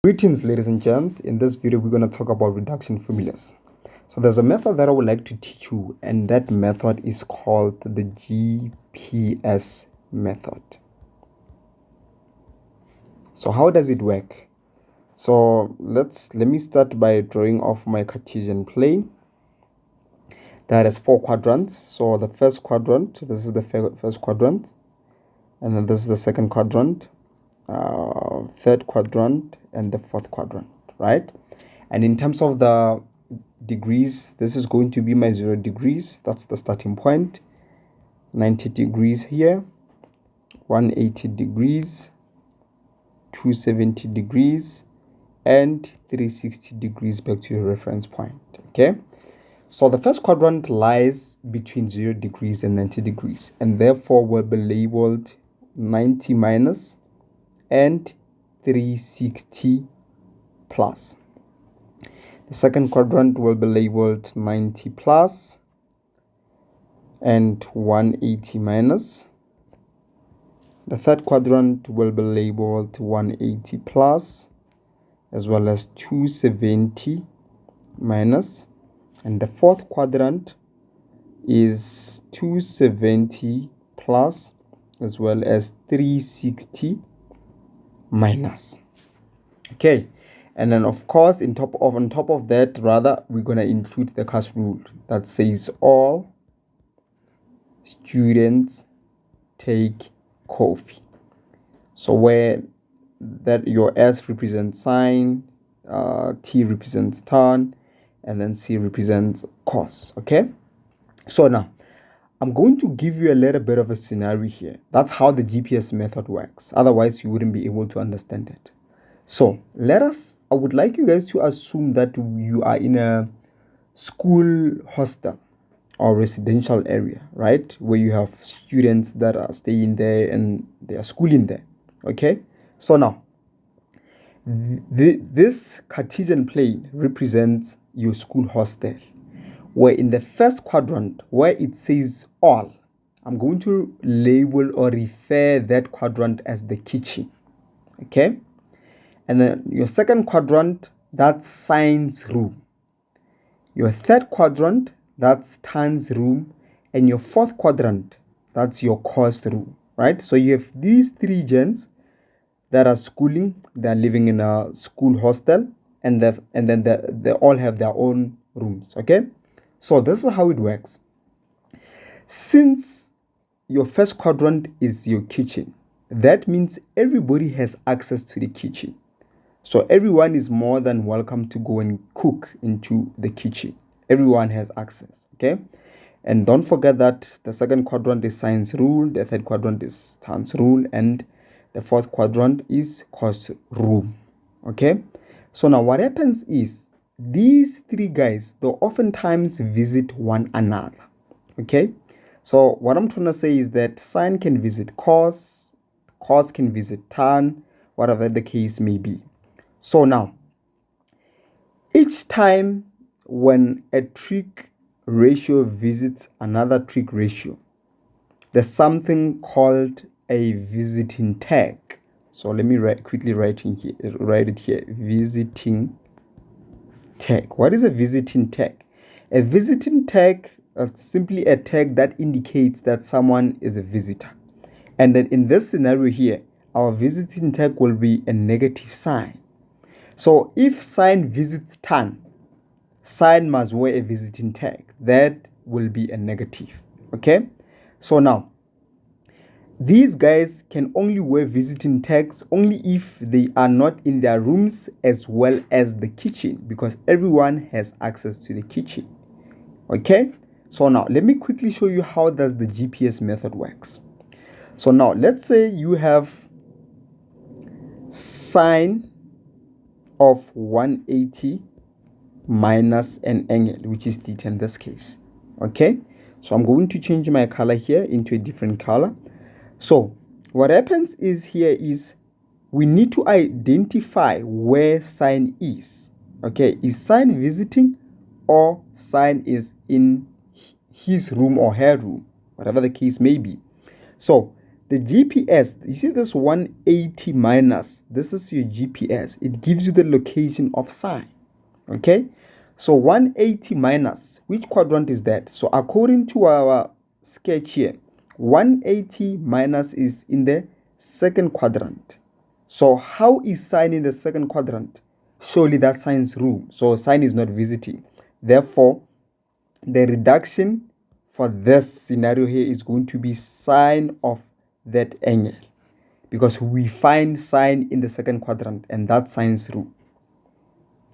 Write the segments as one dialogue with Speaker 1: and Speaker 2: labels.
Speaker 1: Greetings, ladies and gents. In this video, we're going to talk about reduction formulas. So there's a method that I would like to teach you, and that method is called the GPS method. So how does it work? So let me start by drawing off my Cartesian plane that has 4 quadrants. So the first quadrant, this is the first quadrant, and then this is the second quadrant, third quadrant, and the fourth quadrant, right? And in terms of the degrees, this is going to be my 0 degrees. That's the starting point. 90 degrees here, 180 degrees, 270 degrees, and 360 degrees back to your reference point. Okay, so the first quadrant lies between 0 degrees and 90 degrees, and therefore will be labeled 90 minus and 360 plus. The second quadrant will be labeled 90 plus and 180 minus. The third quadrant will be labeled 180 plus as well as 270 minus. And the fourth quadrant is 270 plus as well as 360 minus. Okay, and then of course on top of that, rather, we're going to include the CAS rule that says all students take coffee. So where that your S represents sine, T represents tan, and then C represents cos. Okay, so now I'm going to give you a little bit of a scenario here. That's how the GPS method works. Otherwise, you wouldn't be able to understand it. So I would like you guys to assume that you are in a school hostel or residential area, right? Where you have students that are staying there and they are schooling there. Okay, so now this Cartesian plane represents your school hostel, where in the first quadrant where it says all, I'm going to label or refer that quadrant as the kitchen. Okay, and then your second quadrant, that's sine's room. Your third quadrant, that's tan's room. And your fourth quadrant, that's your cos room, right? So you have these 3 gens that are schooling. They're living in a school hostel, and then they all have their own rooms. Okay, so this is how it works. Since your first quadrant is your kitchen, that means everybody has access to the kitchen. So everyone is more than welcome to go and cook into the kitchen. Everyone has access. Okay, and don't forget that the second quadrant is sine's rule, the third quadrant is tan's rule, and the fourth quadrant is cos room. Okay, so now what happens is these 3 guys, they oftentimes visit one another. Okay, so what I'm trying to say is that sine can visit cos can visit tan, whatever the case may be. So now, each time when a trig ratio visits another trig ratio, there's something called a visiting tag. So let me quickly write it here. Visiting tag. What is a visiting tag? A visiting tag is simply a tag that indicates that someone is a visitor. And then in this scenario here, our visiting tag will be a negative sign. So if sine visits tan, sine must wear a visiting tag. That will be a negative. Okay, so now these guys can only wear visiting tags only if they are not in their rooms as well as the kitchen, because everyone has access to the kitchen. Okay, so now let me quickly show you how does the GPS method works. So now let's say you have sine of 180 minus an angle, which is theta in this case. Okay, so I'm going to change my color here into a different color. So what happens is here is we need to identify where sine is. Okay, is sine visiting or sine is in his room or her room, whatever the case may be. So the GPS, you see this 180 minus, this is your GPS. It gives you the location of sine. Okay, so 180 minus, which quadrant is that? So according to our sketch here, 180 minus is in the second quadrant. So how is sine in the second quadrant? Surely that's sine's rule. So sine is not visiting. Therefore, the reduction for this scenario here is going to be sine of that angle, because we find sine in the second quadrant, and that's sine's rule.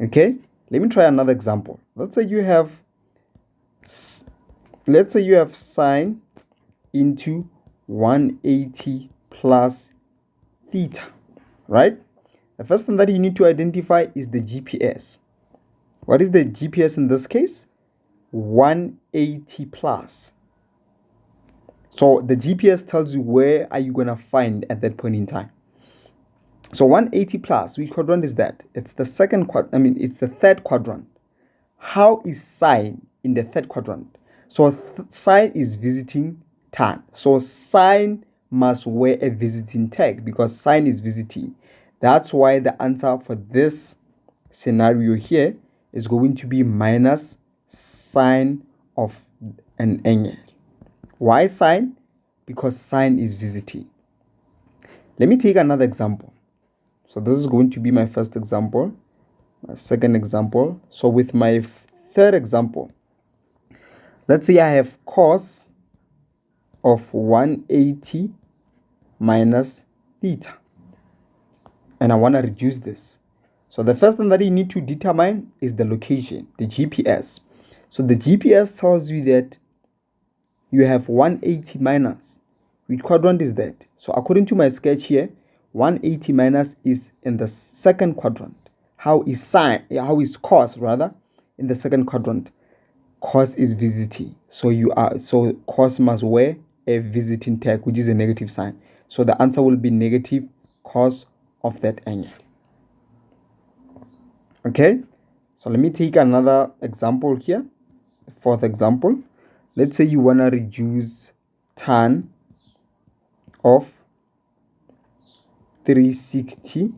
Speaker 1: Okay, let me try another example. Let's say you have sine into 180 plus theta, right? The first thing that you need to identify is the GPS. What is the GPS in this case? 180 plus. So the GPS tells you where are you going to find at that point in time. So 180 plus, which quadrant is that? It's the it's the third quadrant. How is sine in the third quadrant? So sine is visiting tan. So sine must wear a visiting tag because sine is visiting. That's why the answer for this scenario here is going to be minus sine of an angle. Why sine? Because sine is visiting. Let me take another example. So this is going to be my first example, my second example. So with my third example, let's say I have cos of 180 minus theta, and I want to reduce this. So the first thing that you need to determine is the location, the GPS. So the GPS tells you that you have 180 minus. Which quadrant is that? So according to my sketch here, 180 minus is in the second quadrant. How is cos rather in the second quadrant? Cos is visiting. So cos must wear a visiting tag, which is a negative sign. So the answer will be negative cos of that angle. Okay, so let me take another example here. The fourth example. Let's say you want to reduce tan of 360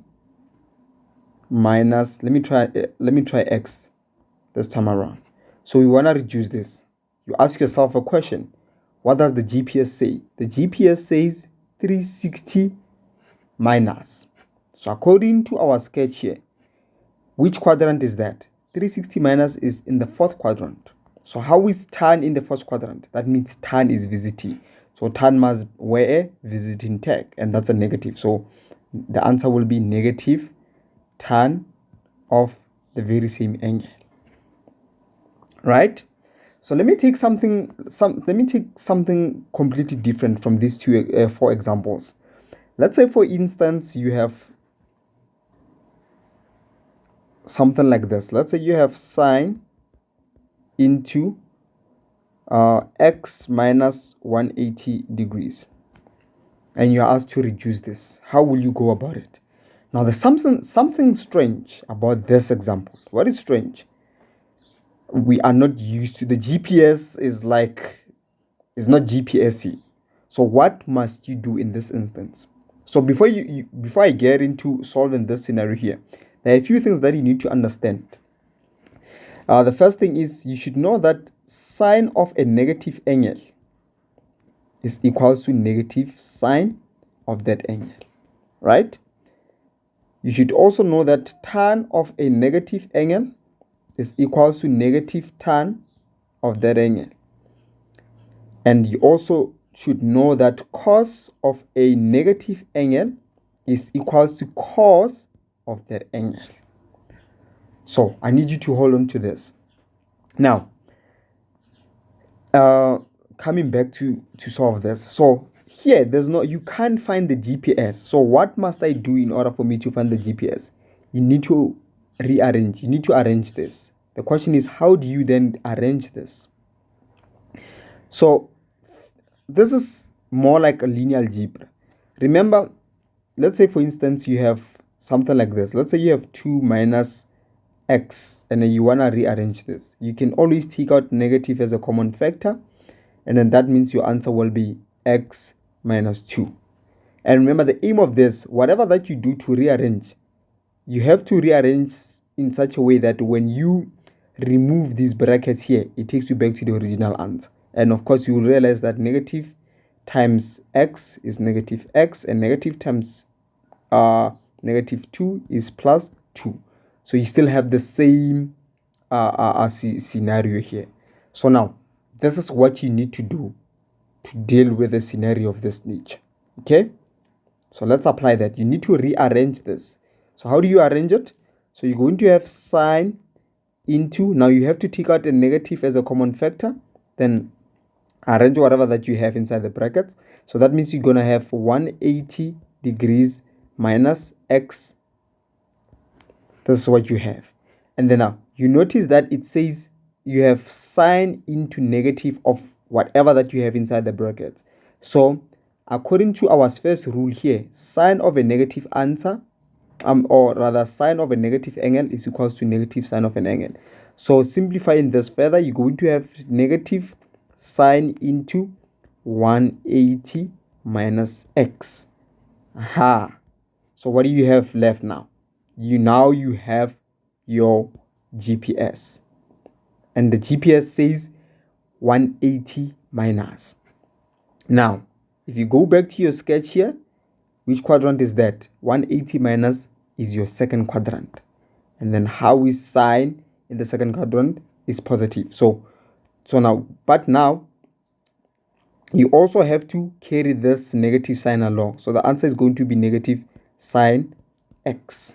Speaker 1: minus, let me try x this time around. So we want to reduce this. You ask yourself a question. What does the GPS say? The GPS says 360 minus. So according to our sketch here, which quadrant is that? 360 minus is in the fourth quadrant. So how is tan in the first quadrant? That means tan is visiting. So tan must wear a visiting tag, and that's a negative. So the answer will be negative tan of the very same angle. Right? So let me take something completely different from these four examples. Let's say, for instance, you have something like this. Let's say you have sine into x minus 180 degrees, and you're asked to reduce this. How will you go about it? Now, there's something strange about this example. What is strange? We are not used to the GPS is not GPS-y. So what must you do in this instance? So before I get into solving this scenario here, there are a few things that you need to understand. The first thing is you should know that sine of a negative angle is equals to negative sine of that angle, right? You should also know that tan of a negative angle is equals to negative tan of that angle. And you also should know that cos of a negative angle is equals to cos of that angle. So I need you to hold on to this. Now, coming back to solve this. So here, you can't find the GPS. So what must I do in order for me to find the GPS? You need to rearrange. You need to arrange this. The question is, how do you then arrange this? So this is more like a linear algebra. Remember, let's say, for instance, you have something like this. Let's say you have 2 minus x, and then you want to rearrange this. You can always take out negative as a common factor, and then that means your answer will be x minus 2. And remember, the aim of this, whatever that you do to rearrange, you have to rearrange in such a way that when you remove these brackets here, it takes you back to the original answer. And of course, you will realize that negative times x is negative x, and negative times negative 2 is plus 2. So you still have the same scenario here. So now, this is what you need to do to deal with a scenario of this nature. Okay? So let's apply that. You need to rearrange this. So how do you arrange it? So you're going to have sine into, now you have to take out a negative as a common factor, then arrange whatever that you have inside the brackets. So that means you're going to have 180 degrees minus x. This is what you have. And then now you notice that it says you have sine into negative of whatever that you have inside the brackets. So according to our first rule here, sine of a negative answer, or rather sine of a negative angle is equals to negative sine of an angle. So simplifying this further, you're going to have negative sine into 180 minus x. Aha. So what do you have left now? You have your GPS. And the GPS says 180 minus. Now, if you go back to your sketch here, which quadrant is that? 180 minus is your second quadrant. And then how is sine in the second quadrant is positive. So now you also have to carry this negative sign along. So the answer is going to be negative sine x.